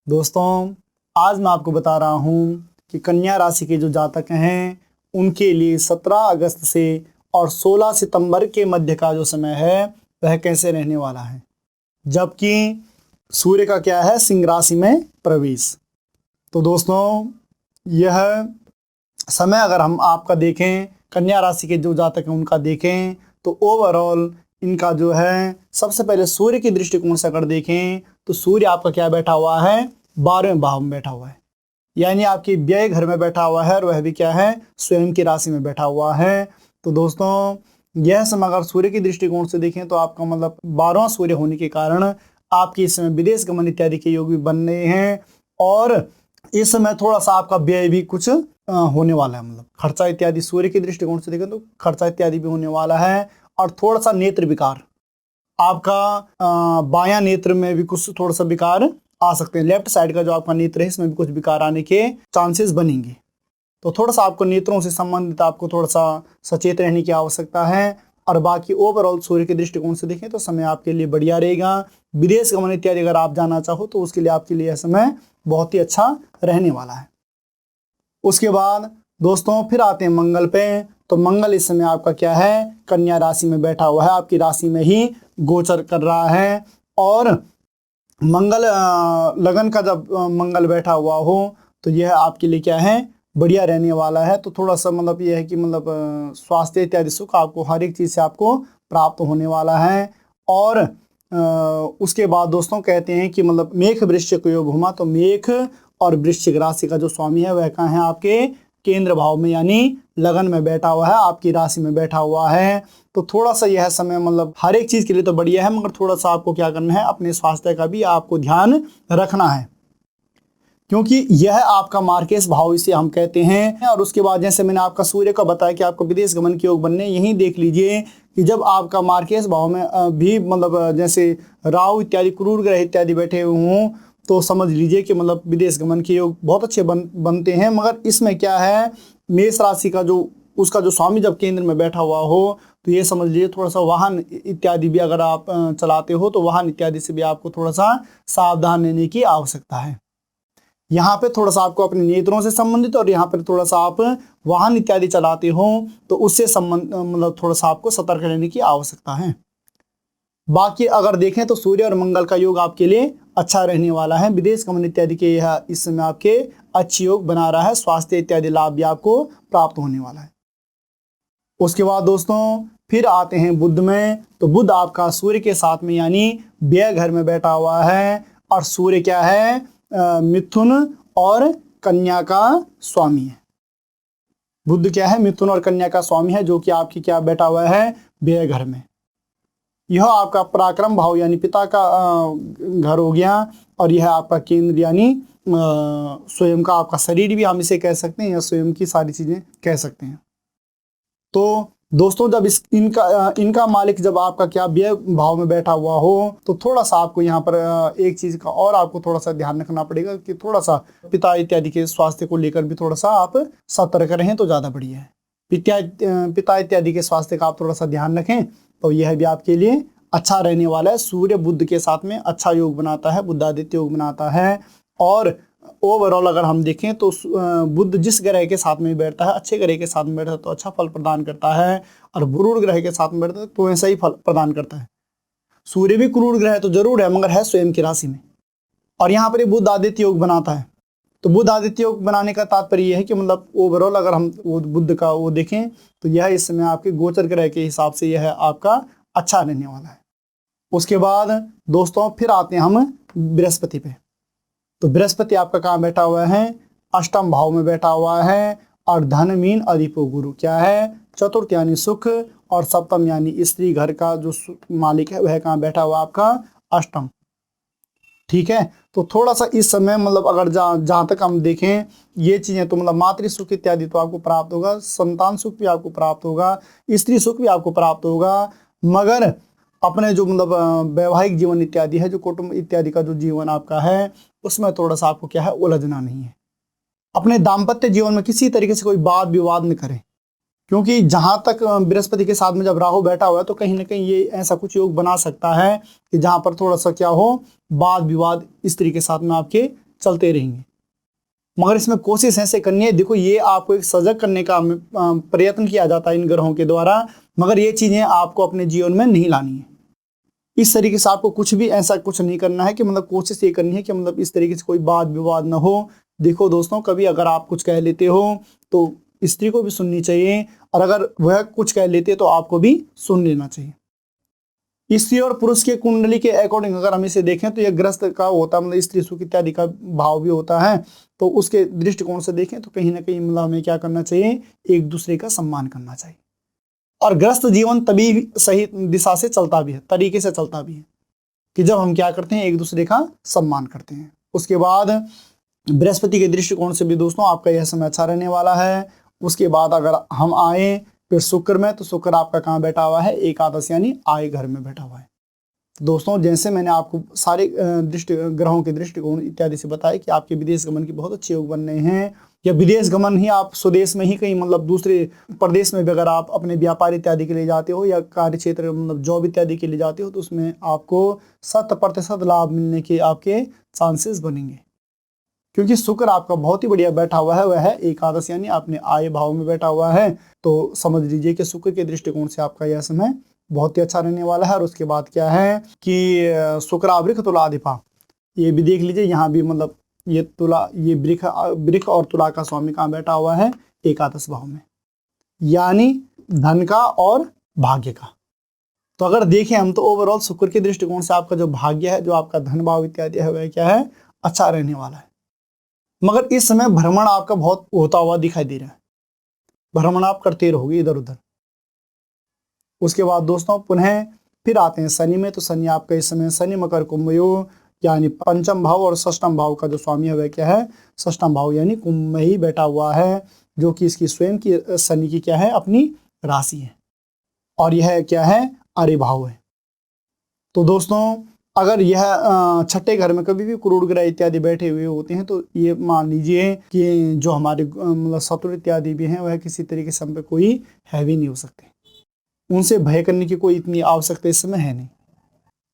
दोस्तों, आज मैं आपको बता रहा हूँ कि कन्या राशि के जो जातक हैं उनके लिए 17 अगस्त से और 16 सितंबर के मध्य का जो समय है वह कैसे रहने वाला है, जबकि सूर्य का क्या है, सिंह राशि में प्रवेश। तो दोस्तों, यह समय अगर हम आपका देखें, कन्या राशि के जो जातक हैं उनका देखें तो ओवरऑल इनका जो है, सबसे पहले सूर्य की दृष्टिकोण से अगर देखें तो सूर्य आपका क्या बैठा हुआ है, 12वें भाव में बैठा हुआ है, यानी आपकी व्यय घर में बैठा हुआ है और वह भी क्या है, स्वयं की राशि में बैठा हुआ है। तो दोस्तों, यह समय अगर सूर्य की दृष्टिकोण से देखें तो आपका मतलब 12वां सूर्य होने के कारण आपके इस समय विदेश गमन इत्यादि के योग भी बन रहे हैं और इस समय थोड़ा सा आपका व्यय भी कुछ होने वाला है, मतलब खर्चा इत्यादि। सूर्य की दृष्टिकोण से देखें तो खर्चा इत्यादि भी होने वाला है और थोड़ा सा नेत्र विकार, आपका बायां नेत्र में भी कुछ थोड़ा सा विकार आ सकते हैं। लेफ्ट साइड का जो आपका नेत्र है इसमें भी कुछ विकार आने के चांसेस बनेंगे। तो थोड़ा सा आपको नेत्रों से संबंधित आपको थोड़ा सा सचेत रहने की आवश्यकता है। और बाकी ओवरऑल सूर्य के दृष्टिकोण से देखें तो समय आपके लिए बढ़िया रहेगा। विदेश गमन इत्यादि अगर आप जाना चाहो तो उसके लिए आपके लिए यह समय बहुत ही अच्छा रहने वाला है। उसके बाद दोस्तों फिर आते हैं मंगल पे। तो मंगल इस समय आपका क्या है, कन्या राशि में बैठा हुआ है, आपकी राशि में ही गोचर कर रहा है। और मंगल लगन का जब मंगल बैठा हुआ हो तो यह आपके लिए क्या है, बढ़िया रहने वाला है। तो थोड़ा सा मतलब यह है कि मतलब स्वास्थ्य इत्यादि सुख आपको हर एक चीज़ से आपको प्राप्त होने वाला है। और उसके बाद दोस्तों कहते हैं कि मतलब मेघ वृश्चिक योग हुआ, तो मेघ और वृश्चिक राशि का जो स्वामी है वह कहाँ है, आपके केंद्र भाव में यानी लगन में बैठा हुआ है, आपकी राशि में बैठा हुआ है। तो थोड़ा सा यह समय मतलब हर एक चीज़ के लिए तो बढ़िया है, मगर थोड़ा सा आपको क्या करना है, अपने स्वास्थ्य का भी आपको ध्यान रखना है, क्योंकि यह आपका मार्केश भाव इसे हम कहते हैं। और उसके बाद जैसे मैंने आपका सूर्य का बताया कि आपको विदेश गमन के योग बनने, यही देख लीजिए कि जब आपका मार्केश भाव में भी मतलब जैसे राहु इत्यादि क्रूर ग्रह इत्यादि बैठे हुए हों तो समझ लीजिए कि मतलब विदेश गमन के योग बहुत अच्छे बनते हैं। मगर इसमें क्या है, मेष राशि का जो उसका जो स्वामी जब केंद्र में बैठा हुआ हो तो ये समझ लीजिए थोड़ा सा वाहन इत्यादि भी अगर आप चलाते हो तो वाहन इत्यादि से भी आपको थोड़ा सा सावधान रहने की आवश्यकता है। यहाँ पे थोड़ा सा आपको अपने नेत्रों से संबंधित और यहाँ पर थोड़ा सा आप वाहन इत्यादि चलाते हो तो उससे संबंध मतलब थोड़ा सा आपको सतर्क रहने की आवश्यकता है। बाकी अगर देखें तो सूर्य और मंगल का योग आपके लिए अच्छा रहने वाला है। विदेश गमन इत्यादि के यह इस समय आपके अच्छे योग बना रहा है, स्वास्थ्य इत्यादि लाभ भी आपको प्राप्त होने वाला है। उसके बाद दोस्तों फिर आते हैं बुध में। तो बुध आपका सूर्य के साथ में यानी व्यय घर में बैठा हुआ है और सूर्य क्या है, मिथुन और कन्या का स्वामी है। बुध क्या है, मिथुन और कन्या का स्वामी है, जो कि आपकी क्या बैठा हुआ है, व्यय घर में। यह आपका पराक्रम भाव यानी पिता का घर हो गया और यह आपका केंद्र यानी स्वयं का आपका शरीर भी हम इसे कह सकते हैं या स्वयं की सारी चीजें कह सकते हैं। तो दोस्तों जब इनका मालिक जब आपका क्या व्यय भाव में बैठा हुआ हो तो थोड़ा सा आपको यहाँ पर एक चीज का और आपको थोड़ा सा ध्यान रखना पड़ेगा कि थोड़ा सा पिता इत्यादि के स्वास्थ्य को लेकर भी थोड़ा सा आप सतर्क रहें तो ज्यादा बढ़िया है। पिता इत्यादि के स्वास्थ्य का आप थोड़ा सा ध्यान रखें तो यह भी आपके लिए अच्छा रहने वाला है। सूर्य बुध के साथ में अच्छा योग बनाता है, बुधादित्य योग बनाता है। और ओवरऑल अगर हम देखें तो बुध जिस ग्रह के साथ में बैठता है, अच्छे ग्रह के साथ में बैठता है तो अच्छा फल प्रदान करता है, और क्रूर ग्रह के साथ में बैठता है तो ऐसा ही फल प्रदान करता है। सूर्य भी क्रूर ग्रह तो जरूर है मगर है स्वयं की राशि में, और यहाँ पर बुध आदित्य योग बनाता है। तो बुध आदित्य योग बनाने का तात्पर्य यह है कि मतलब ओवरऑल अगर हम वो बुध का वो देखें तो यह इस समय आपके गोचर ग्रह के हिसाब से यह आपका अच्छा रहने वाला है। उसके बाद दोस्तों फिर आते हैं हम बृहस्पति पे। तो बृहस्पति आपका कहाँ बैठा हुआ है, अष्टम भाव में बैठा हुआ है और धन मीन अधिपो गुरु क्या है, चतुर्थ यानी सुख, और सप्तम यानी स्त्री घर का जो मालिक है वह कहाँ बैठा हुआ आपका अष्टम। ठीक है, तो थोड़ा सा इस समय मतलब अगर जहाँ तक हम देखें ये चीजें तो मतलब मातृ सुख इत्यादि तो आपको प्राप्त होगा, संतान सुख भी आपको प्राप्त होगा, स्त्री सुख भी आपको प्राप्त होगा, मगर अपने जो मतलब वैवाहिक जीवन इत्यादि है, जो कुटुंब इत्यादि का जो जीवन आपका है उसमें थोड़ा सा आपको क्या है, उलझना नहीं है। अपने दाम्पत्य जीवन में किसी तरीके से कोई वाद विवाद न करें, क्योंकि जहां तक बृहस्पति के साथ में जब राहु बैठा हुआ है तो कहीं ना कहीं ये ऐसा कुछ योग बना सकता है कि जहां पर थोड़ा सा क्या हो, वाद विवाद स्त्री के साथ में आपके चलते रहेंगे। मगर इसमें कोशिश ऐसे करनी है, देखो ये आपको एक सजग करने का प्रयत्न किया जाता है इन ग्रहों के द्वारा, मगर ये चीजें आपको अपने जीवन में नहीं लानी है। इस तरीके से आपको कुछ भी ऐसा कुछ नहीं करना है कि मतलब कोशिश ये करनी है कि मतलब इस तरीके से कोई वाद विवाद ना हो। देखो दोस्तों, कभी अगर आप कुछ कह लेते हो तो स्त्री को भी सुननी चाहिए, और अगर वह कुछ कह लेते तो आपको भी सुन लेना चाहिए। स्त्री और पुरुष के कुंडली के अकॉर्डिंग अगर हम इसे देखें तो यह ग्रस्त का होता है, मतलब स्त्री सुख इत्यादि का भाव भी होता है। तो उसके दृष्टिकोण से देखें तो कहीं ना कहीं मतलब हमें क्या करना चाहिए, एक दूसरे का सम्मान करना चाहिए। और ग्रस्त जीवन तभी सही दिशा से चलता भी है, तरीके से चलता भी है, कि जब हम क्या करते हैं, एक दूसरे का सम्मान करते हैं। उसके बाद बृहस्पति के दृष्टिकोण से भी दोस्तों आपका यह समय अच्छा रहने वाला है। उसके बाद अगर हम आए फिर शुक्र में, तो शुक्र आपका कहाँ बैठा हुआ है, एकादश यानी आय घर में बैठा हुआ है। दोस्तों जैसे मैंने आपको सारे ग्रहों के दृष्टिकोण इत्यादि से बताया कि आपके विदेश गमन की बहुत अच्छे योग बन रहे हैं, या विदेश गमन ही आप स्वदेश में ही कहीं मतलब दूसरे प्रदेश में भी अगर आप अपने व्यापार इत्यादि के लिए जाते हो या कार्य क्षेत्र मतलब जॉब इत्यादि के लिए जाते हो, तो उसमें आपको 100% लाभ मिलने के आपके चांसेस बनेंगे, क्योंकि शुक्र आपका बहुत ही बढ़िया बैठा हुआ है, वह है एकादश यानी आपने आय भाव में बैठा हुआ है। तो समझ लीजिए कि शुक्र के दृष्टिकोण से आपका यह समय बहुत ही अच्छा रहने वाला है। और उसके बाद क्या है कि शुक्रावृक तुलाधिपा, ये भी देख लीजिए, यहाँ भी मतलब ये तुला, ये वृक और तुला का स्वामी कहाँ बैठा हुआ है, एकादश भाव में, यानी धन का और भाग्य का। तो अगर देखें हम तो ओवरऑल शुक्र के दृष्टिकोण से आपका जो भाग्य है, जो आपका धन भाव इत्यादि है, वह क्या है, अच्छा रहने वाला है। मगर इस समय भ्रमण आपका बहुत होता हुआ दिखाई दे रहा है, भ्रमण आप करते रहोगे इधर उधर। उसके बाद दोस्तों पुनः फिर आते हैं शनि में, तो शनि आपका इस समय शनि मकर कुंभ योग यानी पंचम भाव और षष्ठम भाव का जो स्वामी है वह क्या है, षष्ठम भाव यानी कुंभ में ही बैठा हुआ है, जो कि इसकी स्वयं की शनि की क्या है, अपनी राशि है, और यह क्या है, आर्य भाव है। तो दोस्तों अगर यह छठे घर में कभी भी क्रूर ग्रह इत्यादि बैठे हुए होते हैं, तो ये मान लीजिए कि जो हमारे मतलब शत्रु इत्यादि भी हैं, वह किसी तरीके से हम पे कोई हैवी नहीं हो सकते, उनसे भय करने की कोई इतनी आवश्यकता इस समय है नहीं।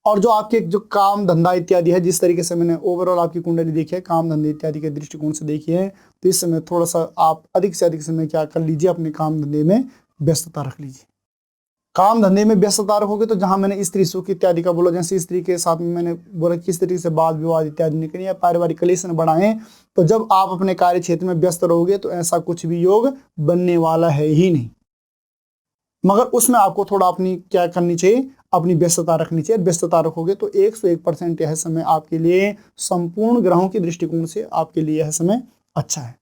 और जो आपके जो काम धंधा इत्यादि है, जिस तरीके से मैंने ओवरऑल आपकी कुंडली देखी है, काम धंधे इत्यादि के दृष्टिकोण से देखी है, तो इस समय थोड़ा सा आप अधिक से अधिक समय क्या कर लीजिए, अपने काम धंधे में व्यस्तता रख लीजिए। काम धंधे में व्यस्तता रखोगे तो जहां मैंने स्त्री सुख इत्यादि का बोला, जैसे स्त्री के साथ में मैंने बोला किस तरीके से वाद विवाद इत्यादि नहीं करें या पारिवारिक कलेश न बढ़ाएं, तो जब आप अपने कार्य क्षेत्र में व्यस्त रहोगे तो ऐसा कुछ भी योग बनने वाला है ही नहीं। मगर उसमें आपको थोड़ा अपनी क्या करनी चाहिए, अपनी व्यस्तता रखनी चाहिए। व्यस्तता रखोगे तो 101% यह समय आपके लिए संपूर्ण ग्रहों के दृष्टिकोण से आपके लिए यह समय अच्छा है।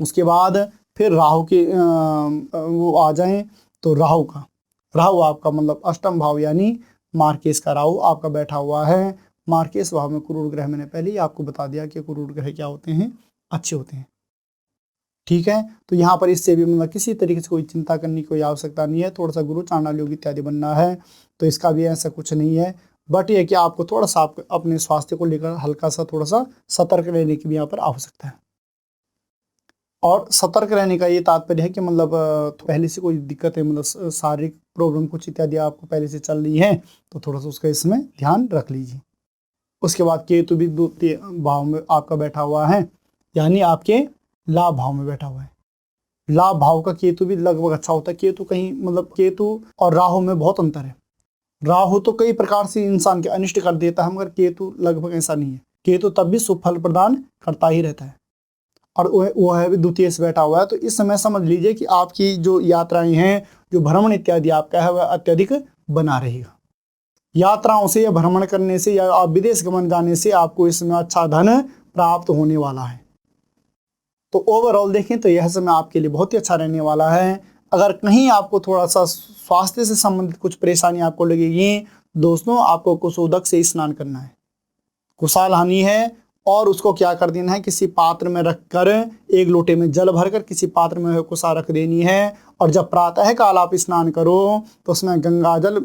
उसके बाद फिर राहु के वो आ जाएं, तो राहु आपका मतलब अष्टम भाव यानी मार्केश का राहु आपका बैठा हुआ है। मार्केश भाव में क्रूर ग्रह मैंने पहले ही आपको बता दिया कि क्रूर ग्रह क्या होते हैं, अच्छे होते हैं, ठीक है। तो यहाँ पर इससे भी मतलब किसी तरीके से कोई चिंता करने की कोई आवश्यकता नहीं है। थोड़ा सा गुरु चांडाल योग इत्यादि बनना है तो इसका भी ऐसा कुछ नहीं है, बट ये कि आपको थोड़ा सा अपने स्वास्थ्य को लेकर हल्का सा थोड़ा सा सतर्क रहने की भी यहाँ पर आवश्यकता है। और सतर्क रहने का ये तात्पर्य है कि मतलब पहले से कोई दिक्कत है, मतलब शारीरिक प्रॉब्लम कुछ इत्यादि आपको पहले से चल रही है, तो थोड़ा सा उसका इसमें ध्यान रख लीजिए। उसके बाद केतु भी द्वितीय भाव में आपका बैठा हुआ है, यानी आपके लाभ भाव में बैठा हुआ है। लाभ भाव का केतु भी लगभग अच्छा होता है। केतु कहीं मतलब केतु और राहु में बहुत अंतर है। राहु तो कई प्रकार से इंसान के अनिष्ट कर देता है, मगर केतु लगभग ऐसा नहीं है। केतु तब भी शुभ फल प्रदान करता ही रहता है, और वो है भी द्वितीय से बैठा हुआ है। तो इस समय समझ लीजिए कि आपकी जो यात्राएं हैं, जो भ्रमण इत्यादि आपका है, वह अत्यधिक बना रहेगा। यात्राओं से या भ्रमण करने से या आप विदेश गमन जाने से आपको इस समय अच्छा धन प्राप्त होने वाला है। तो ओवरऑल देखें तो यह समय आपके लिए बहुत ही अच्छा रहने वाला है। अगर कहीं आपको थोड़ा सा स्वास्थ्य से संबंधित कुछ परेशानी आपको लगेगी, दोस्तों आपको कुशोदक से स्नान करना है। कुशाल हानि है, और उसको क्या कर देना है, किसी पात्र में रखकर एक लोटे में जल भरकर किसी पात्र में कुशा रख देनी है। और जब प्रातः काल आप स्नान करो तो उसमें गंगा जल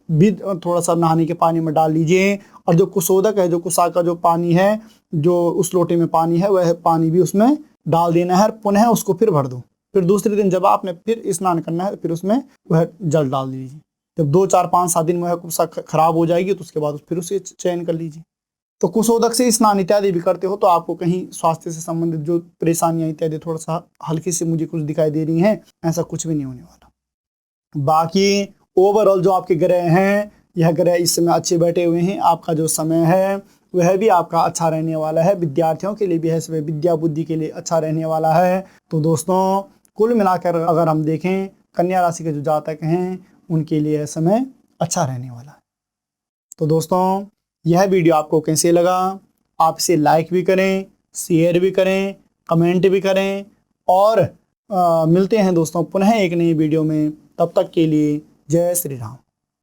भी थोड़ा सा नहाने के पानी में डाल लीजिए, और जो कुशोदक है, जो कुशा का जो पानी है, जो उस लोटे में पानी है, वह पानी भी उसमें डाल देना है, और पुनः उसको फिर भर दो। फिर दूसरे दिन जब आपने फिर स्नान करना है, फिर उसमें वह जल डाल दीजिए। जब 2 4 5 7 दिन में वह कुशा खराब हो जाएगी तो उसके बाद फिर उसे चयन कर लीजिए। तो कुशोदक से स्नान इत्यादि भी करते हो तो आपको कहीं स्वास्थ्य से संबंधित जो परेशानियां इत्यादि थोड़ा सा हल्की सी मुझे कुछ दिखाई दे रही हैं, ऐसा कुछ भी नहीं होने वाला। बाकी ओवरऑल जो आपके ग्रह हैं, यह ग्रह इस समय अच्छे बैठे हुए हैं। आपका जो समय है वह भी आपका अच्छा रहने वाला है। विद्यार्थियों के लिए भी है समय विद्या बुद्धि के लिए अच्छा रहने वाला है। तो दोस्तों कुल मिलाकर अगर हम देखें कन्या राशि के जो जातक हैं उनके लिए यह समय अच्छा रहने वाला है। तो दोस्तों यह वीडियो आपको कैसे लगा? आप इसे लाइक भी करें, शेयर भी करें, कमेंट भी करें और मिलते हैं दोस्तों पुनः एक नई वीडियो में। तब तक के लिए जय श्री राम।